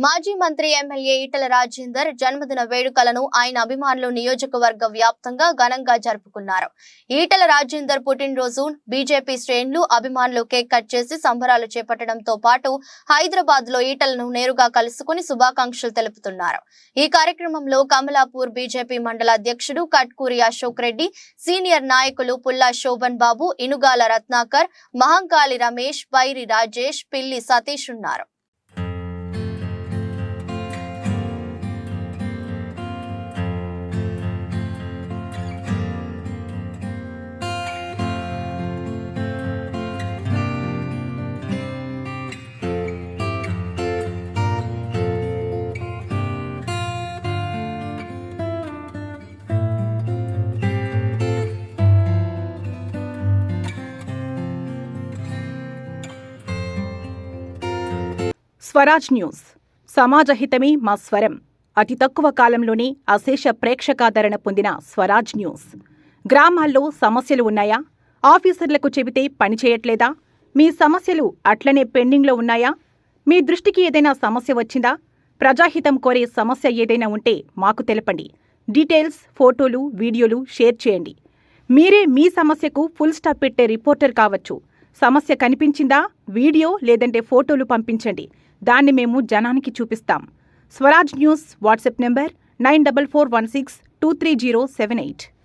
మాజీ మంత్రి ఎమ్మెల్యే ఈటెల రాజేందర్ జన్మదిన వేడుకలను ఆయన అభిమానులు నియోజకవర్గ వ్యాప్తంగా ఘనంగా జరుపుకున్నారు. ఈటెల రాజేందర్ పుట్టినరోజు బీజేపీ శ్రేణులు అభిమానులు కేక్ కట్ చేసి సంబరాలు చేపట్టడంతో పాటు హైదరాబాద్ లో ఈటెలను నేరుగా కలుసుకుని శుభాకాంక్షలు తెలుపుతున్నారు. ఈ కార్యక్రమంలో కమలాపూర్ బీజేపీ మండల అధ్యక్షుడు కట్కూరి అశోక్ రెడ్డి, సీనియర్ నాయకులు పుల్లా శోభన్ బాబు, ఇనుగాల రత్నాకర్, మహంకాళి రమేష్, పైరి రాజేష్, పిల్లి సతీష్ ఉన్నారు. స్వరాజ్ న్యూస్ సమాజహితమే మా స్వరం. అతి తక్కువ కాలంలోనే అశేష ప్రేక్షకాదరణ పొందిన స్వరాజ్ న్యూస్. గ్రామాల్లో సమస్యలు ఉన్నాయా? ఆఫీసర్లకు చెబితే పనిచేయట్లేదా? మీ సమస్యలు అట్లనే పెండింగ్లో ఉన్నాయా? మీ దృష్టికి ఏదైనా సమస్య వచ్చిందా? ప్రజాహితం కోరే సమస్య ఏదైనా ఉంటే మాకు తెలపండి. డీటెయిల్స్, ఫోటోలు, వీడియోలు షేర్ చేయండి. మీరే మీ సమస్యకు ఫుల్ స్టాప్ పెట్టే రిపోర్టర్ కావచ్చు. సమస్య కనిపించిందా? వీడియో లేదంటే ఫోటోలు పంపించండి. దాన్ని మేము జనానికి చూపిస్తాం. Swaraj news WhatsApp number 9441623078.